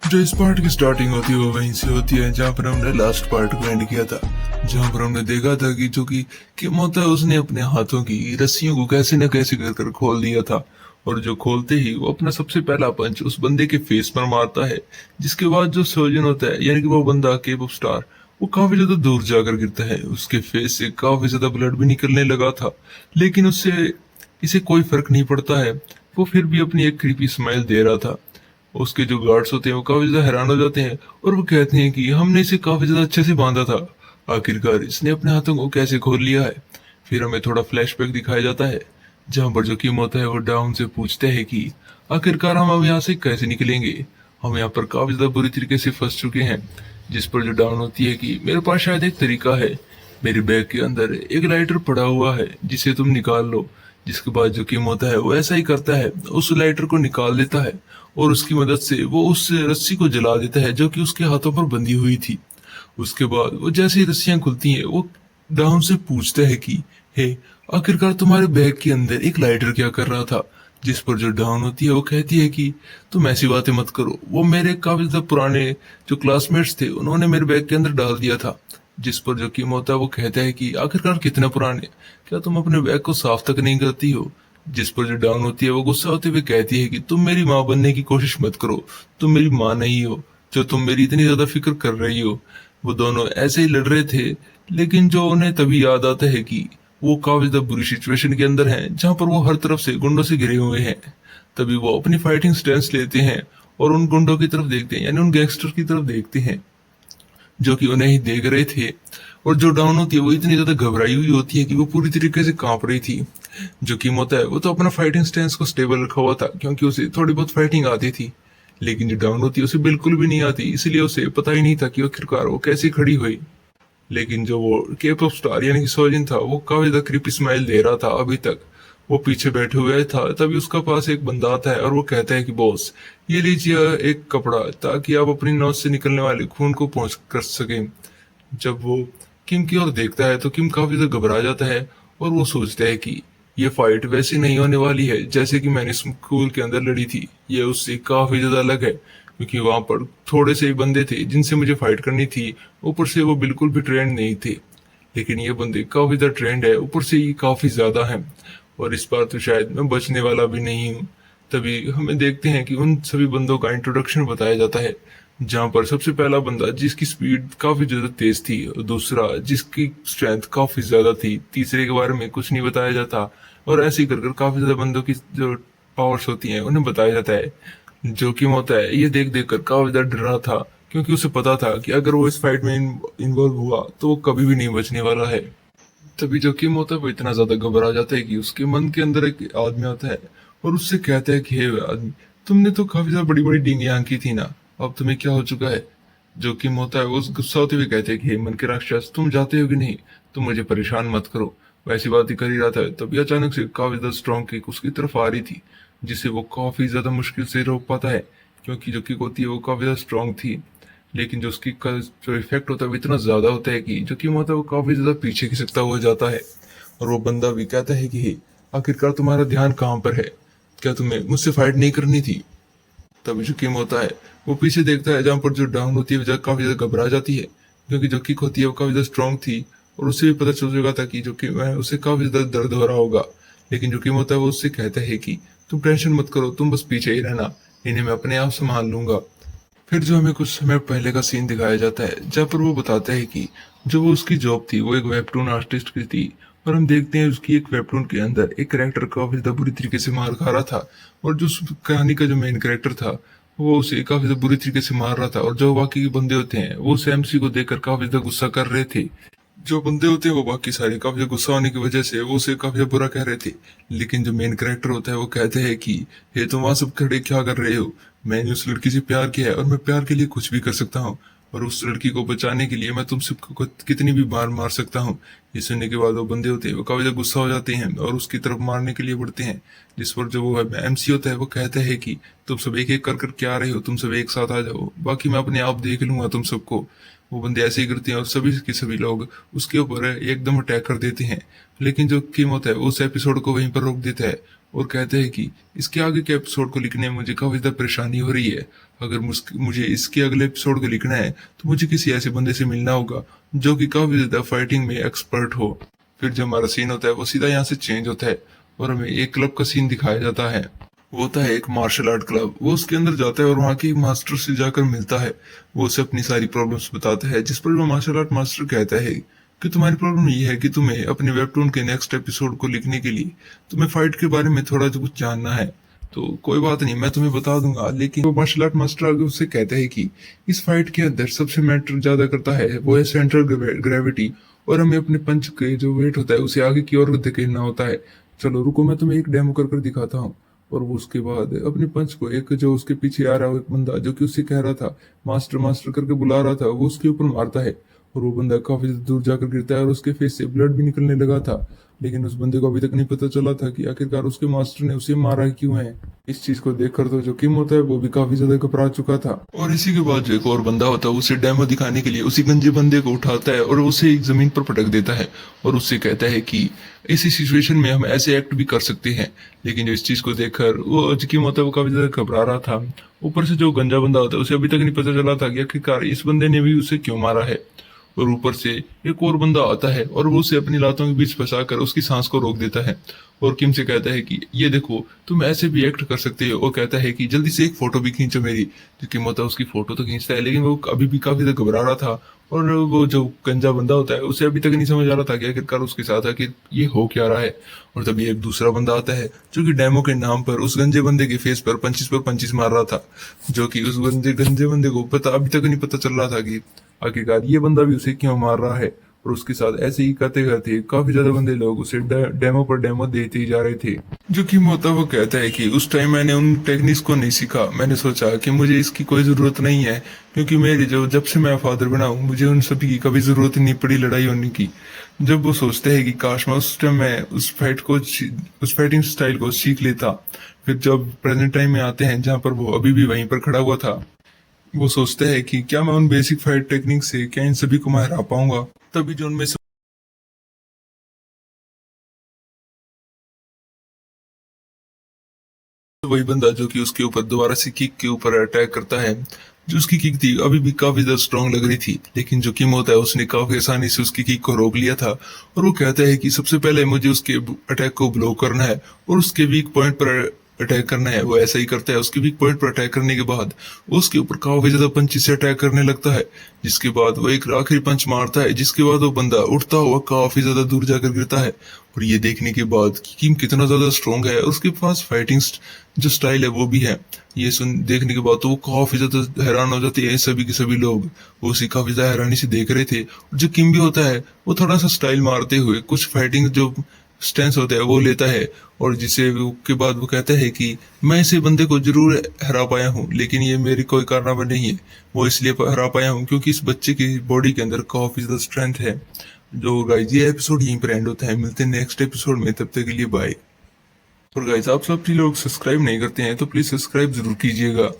जो इस पार्ट की स्टार्टिंग होती है वो वहीं से होती है जहाँ पर हमने लास्ट पार्ट को एंड किया था। जहाँ पर हमने देखा था कि जो कि किम होता है उसने अपने हाथों की रस्सियों को कैसे न कैसे कर कर खोल दिया था। और जो खोलते ही वो अपना सबसे पहला पंच उस बंदे के फेस पर मारता है, जिसके बाद जो सर्जन होता है यानी कि वो बंदा केप ऑफ स्टार, वो काफी ज्यादा दूर जाकर गिरता है। उसके फेस से काफी ज्यादा ब्लड भी निकलने लगा था, लेकिन उससे इसे कोई फर्क नहीं पड़ता है। वो फिर भी अपनी एक क्रीपी स्माइल दे रहा था। उसके जो गार्ड्स होते हैं वो काफी ज्यादा हैरान हो जाते हैं और वो कहते हैं कि हमने इसे काफी ज्यादा अच्छे से बांधा था, आखिरकार इसने अपने हाथों को कैसे खोल लिया है। फिर हमें थोड़ा फ्लैशबैक दिखाया जाता है जहां पर जो किम होता है वो डाउन से पूछते हैं कि आखिरकार हम अब यहाँ से कैसे निकलेंगे, हम यहाँ पर काफी ज्यादा बुरी तरीके से फंस चुके हैं। जिस पर जो डाउन होती है कि मेरे पास शायद एक तरीका है, मेरे बैग के अंदर एक लाइटर पड़ा हुआ है जिसे तुम निकाल लो। जिसके बाद जो किम होता है वो ऐसा ही करता है, उस लाइटर को निकाल देता है और उसकी मदद से वो उस रस्सी को जला देता है जो कि उसके हाथों पर बंधी हुई थी। उसके बाद वो जैसे ही रस्सियां खुलती हैं वो डाउन से पूछता है कि हे, आखिरकार तुम्हारे बैग के अंदर एक लाइटर क्या कर रहा था। जिस पर जो डाउन होती है वो कहती है कि तुम ऐसी बातें मत करो, वो मेरे काफी ज्यादा पुराने जो क्लासमेट्स थे उन्होंने मेरे बैग के अंदर डाल दिया था। जिस पर जो किम होता है वो कहता है कि आखिरकार कितने पुराने, क्या तुम अपने बैग को साफ तक नहीं करती हो। जिस पर जो डाउन होती है वो गुस्सा होते हुए कहती है कि तुम मेरी माँ बनने की कोशिश मत करो, तुम मेरी माँ नहीं हो जो तुम मेरी इतनी ज्यादा फिक्र कर रही हो। वो दोनों ऐसे ही लड़ रहे थे, लेकिन जो उन्हें तभी याद आता है कि वो काफी ज्यादा बुरी सिचुएशन के अंदर हैं जहां पर वो हर तरफ से गुंडों से घिरे हुए हैं। तभी वो अपनी फाइटिंग स्टैंस लेते हैं और उन गुंडों की तरफ देखते हैं, यानी उन गैंगस्टर की तरफ देखते हैं जो कि उन्हें ही देख रहे थे। और जो डाउन होती है वो इतनी ज्यादा घबराई हुई होती है कि वो पूरी तरीके से कांप रही थी। जो किम होता है वो तो अपना फाइटिंग स्टैंस को स्टेबल रखा हुआ था क्योंकि उसे थोड़ी बहुत फाइटिंग आती थी, लेकिन जो डाउन होती है उसे बिल्कुल भी नहीं आती, इसलिए उसे पता ही नहीं था कि आखिरकार वो कैसे खड़ी हुई। लेकिन जो वो केप ऑफ स्टार यानी कि सोजिन था वो काफी ज्यादा क्रीपी स्माइल दे रहा था। अभी तक वो पीछे बैठे हुए था, तभी उसका पास एक बंदा आता है और वो कहता है कि बॉस, ये लीजिए एक कपड़ा ताकि आप अपनी नोज से निकलने वाले खून को पहुंच कर सकें। जब वो किम की ओर देखता है तो किम काफी ज्यादा घबरा जाता है और वो सोचता है कि ये फाइट वैसी नहीं होने वाली है जैसे कि मैंने स्कूल के अंदर लड़ी थी, ये उससे काफी ज्यादा अलग है क्योंकि वहां पर थोड़े से ही बंदे थे जिनसे मुझे फाइट करनी थी, ऊपर से वो बिल्कुल भी ट्रेंड नहीं थे। लेकिन ये बंदे काफी ज्यादा ट्रेंड है, ऊपर से ये काफी ज्यादा है और इस बार तो शायद मैं बचने वाला भी नहीं हूँ। तभी हमें देखते हैं कि उन सभी बंदों का इंट्रोडक्शन बताया जाता है जहां पर सबसे पहला बंदा जिसकी स्पीड काफी ज्यादा तेज थी, और दूसरा जिसकी स्ट्रेंथ काफी ज्यादा थी, तीसरे के बारे में कुछ नहीं बताया जाता। और ऐसे ही कर कर काफी ज्यादा बंदों की जो पावर्स होती हैं उन्हें बताया जाता है। जोखिम होता है ये देख देख कर काफी ज्यादा डर रहा था क्योंकि उसे पता था कि अगर वो इस फाइट में इन्वॉल्व हुआ तो वो कभी भी नहीं बचने वाला है। तभी जोखिम होता है वो इतना ज्यादा घबरा जाता है कि उसके मन के अंदर एक आदमी आता है और उससे कहता है कि हे आदमी, तुमने तो काफी ज्यादा बड़ी बड़ी डींगियां की थी ना, अब तुम्हें क्या हो चुका है। जोखिम होता है वो गुस्सा होते हुए कहते हैं कि हे मन के राक्षस, तुम जाते हो कि नहीं, तुम मुझे परेशान मत करो। वैसी बात ही कर ही रहा था तभी अचानक से काफी ज्यादा स्ट्रॉन्ग किक उसकी तरफ आ रही थी, जिसे वो काफी ज्यादा मुश्किल से रोक पाता है क्योंकि जो किक होती है वो काफी ज्यादा स्ट्रॉन्ग थी। लेकिन जो उसकी का जो इफेक्ट होता है वो इतना ज्यादा होता है कि जो कि होता है वो काफी ज्यादा पीछे खिसकता हुआ जाता है। और वो बंदा भी कहता है कि हे, आखिरकार तुम्हारा ध्यान कहाँ पर है, क्या तुम्हें मुझसे फाइट नहीं करनी थी। तभी जो किम होता है वो पीछे देखता है जहां पर जो डाउन होती है वो काफी ज्यादा घबरा जाती है क्योंकि जो किक होती है वो काफी ज्यादा स्ट्रॉन्ग थी और उसे भी पता चल चुका था कि जो किम है उसे काफी ज्यादा दर्द हो रहा होगा। लेकिन जो किम होता है वो उससे कहता है कि तुम टेंशन मत करो, तुम बस पीछे ही रहना, इन्हें मैं अपने आप संभाल लूंगा। फिर जो हमें कुछ समय पहले का सीन दिखाया जाता है जहाँ पर वो बताता है कि जो वो उसकी जॉब थी वो एक वेबटून आर्टिस्ट की थी और हम देखते हैं उसकी एक वेबटून के अंदर एक कैरेक्टर काफी ज्यादा बुरी तरीके से मार खा रहा था। और जो उस कहानी का जो मेन कैरेक्टर था वो उसे काफी ज्यादा बुरी तरीके से मार रहा था और जो बाकी के बंदे होते हैं वो उस एमसी को देखकर काफी ज्यादा गुस्सा कर रहे थे। जो बंदे होते हैं वो बाकी सारे काफी ज्यादा गुस्सा होने की वजह से वो उसे काफी ज्यादा बुरा कह रहे थे। लेकिन जो मेन कैरेक्टर होता है वो कहते हैं कि हे, तुम वहां सब खड़े क्या कर रहे हो, मैंने उस लड़की से प्यार किया है और मैं प्यार के लिए कुछ भी कर सकता हूँ और उस लड़की को बचाने के लिए मैं तुम सबको कितनी भी बार मार सकता हूँ। ये सुनने के बाद वो बंदे होते हैं वो काफी ज्यादा गुस्सा हो जाते हैं और उसकी तरफ मारने के लिए बढ़ते हैं। जिस पर जो वो एमसी होता है वो कहता है कि तुम सब एक एक कर कर क्या रहे हो, तुम सब एक साथ आ जाओ, बाकी मैं अपने आप देख लूंगा तुम सबको। वो बंदे ऐसे ही करते हैं और सभी के सभी लोग उसके ऊपर एकदम अटैक कर देते हैं। लेकिन जो किम होता है उस एपिसोड को वहीं पर रोक देता है और कहता है कि इसके आगे के एपिसोड को लिखने में मुझे काफी ज्यादा परेशानी हो रही है। अगर मुझे इसके अगले एपिसोड को लिखना है तो मुझे किसी ऐसे बंदे से मिलना होगा जो कि काफी ज्यादा फाइटिंग में एक्सपर्ट हो। फिर जो हमारा सीन होता है वो सीधा यहाँ से चेंज होता है और हमें एक क्लब का सीन दिखाया जाता है। वो होता है एक मार्शल आर्ट क्लब। वो उसके अंदर जाता है और वहाँ के मास्टर से जाकर मिलता है। वो उसे अपनी सारी प्रॉब्लम्स बताता है, जिस पर वो मार्शल आर्ट मास्टर कहता है कि तुम्हारी प्रॉब्लम ये है कि तुम्हें अपने वेबटून के नेक्स्ट एपिसोड को लिखने के लिए तुम्हें फाइट के बारे में थोड़ा जो कुछ जानना है। तो कोई बात नहीं, मैं तुम्हें बता दूंगा। लेकिन वो मार्शल आर्ट मास्टर आगे उससे कहता है कि इस फाइट के अंदर सबसे मैटर ज्यादा करता है वो है सेंट्रल ग्रेविटी, और हमें अपने पंच के जो वेट होता है उसे आगे की ओर धकेलना होता है। चलो रुको, मैं तुम्हें एक डेमो कर दिखाता हूँ। और वो उसके बाद अपने पंच को एक जो उसके पीछे आ रहा है एक बंदा जो कि उससे कह रहा था मास्टर मास्टर करके बुला रहा था, वो उसके ऊपर मारता है और वो बंदा काफी दूर जाकर गिरता है और उसके फेस से ब्लड भी निकलने लगा था। लेकिन उस बंदे को अभी तक नहीं पता चला था कि आखिरकार उसके मास्टर ने उसे मारा क्यों है। इस चीज को देखकर तो जो किम होता है वो भी काफी ज्यादा घबरा चुका था। और इसी के बाद जो एक और बंदा होता है उसे डेमो दिखाने के लिए उसी गंजे बंदे को उठाता है और उसे एक जमीन पर पटक देता है और उससे कहता है कि इसी सिचुएशन में हम ऐसे एक्ट भी कर सकते हैं। लेकिन जो इस चीज को देखकर वो किम होता है वो काफी ज्यादा घबरा रहा था। ऊपर से जो गंजा बंदा होता है उसे अभी तक नहीं पता चला था कि आखिरकार इस बंदे ने भी उसे क्यों मारा है। और ऊपर से एक और बंदा आता है और वो उसे अपनी लातों के बीच फंसाकर उसकी सांस को रोक देता है और किम से कहता है कि ये देखो तुम ऐसे भी एक्ट कर सकते हो, और कहता है कि जल्दी से एक फोटो भी खींचो मेरी। जो किम होता है उसकी फोटो तो खींचता है, लेकिन वो अभी भी काफी ज्यादा घबरा रहा था। और वो जो गंजा बंदा होता है उसे अभी तक नहीं समझ आ रहा था कि आखिरकार उसके साथ आखिर ये हो क्या रहा है। और तभी एक दूसरा बंदा आता है जो कि डेमो के नाम पर उस गंजे बंदे के फेस पर पंचिस मार रहा था, जो कि उस गंजे बंदे को अभी तक नहीं पता चल रहा था कि आखिरकार ये बंदा भी उसे क्यों मार रहा है। और उसके साथ ऐसे ही करते करते काफी ज्यादा बंदे लोग उसे डेमो पर डेमो देते ही जा रहे थे। जो कि मोता वो कहता है कि उस टाइम मैंने उन टेक्निक्स को नहीं सीखा। मैंने सोचा कि मुझे इसकी कोई जरूरत नहीं है, क्योंकि मेरी जब से मैं फादर बना हूँ मुझे उन सभी की कभी जरूरत नहीं पड़ी लड़ाई होने की। जब वो सोचते हैं कि काश मैं उस टाइम मैं उस फाइटिंग स्टाइल को सीख लेता। फिर जब प्रेजेंट टाइम में आते हैं जहाँ पर वो अभी भी वहीं पर खड़ा हुआ था, वो सोचते हैं कि क्या मैं उन बेसिक फाइट टेक्निक से क्या इन सभी को मैं हरा पाऊंगा। तभी जो उनमें से वही बंदा जो कि उसके ऊपर दोबारा से किक के ऊपर अटैक करता है। जो उसकी किक थी अभी भी काफी ज्यादा स्ट्रांग लग रही थी, लेकिन जो किम होता है उसने काफी आसानी से उसकी किक को रोक लिया था। और वो कहता है कि सबसे पहले मुझे उसके अटैक को ब्लॉक करना है और उसके वीक पॉइंट पर अटैक करना है। वो ऐसा ही करता है। उसके वीक पॉइंट पर अटैक करने के बाद वो उसके ऊपर काफी ज्यादा पंची से अटैक करने लगता है, जिसके बाद वो एक आखिरी पंच मारता है, जिसके बाद वो बंदा उठता हुआ काफी ज्यादा दूर जाकर गिरता है। और ये देखने के बाद कि किम कितना ज्यादा स्ट्रांग है और उसके पास फाइटिंग जो स्टाइल है वो भी है, ये सुन देखने के बाद तो वो काफी ज्यादा हैरान हो जाते हैं सभी के सभी लोग। वो उसे काफी ज्यादा हैरानी से देख रहे थे। और जो किम भी होता है वो थोड़ा सा स्टाइल मारते हुए कुछ फाइटिंग जो स्टेंस होता है वो लेता है, और जिसे के बाद वो कहता है कि मैं इसे बंदे को जरूर हरा पाया हूँ, लेकिन ये मेरी कोई कारनामा नहीं है। वो इसलिए हरा पाया हूँ क्योंकि इस बच्चे की बॉडी के अंदर काफी ज्यादा स्ट्रेंथ है। जो गाइस ये एपिसोड यहीं पर एंड होता है। मिलते हैं नेक्स्ट एपिसोड में, तब तक के लिए बाय। और गाइस आप सब लोग सब्सक्राइब नहीं करते हैं तो प्लीज सब्सक्राइब जरूर कीजिएगा।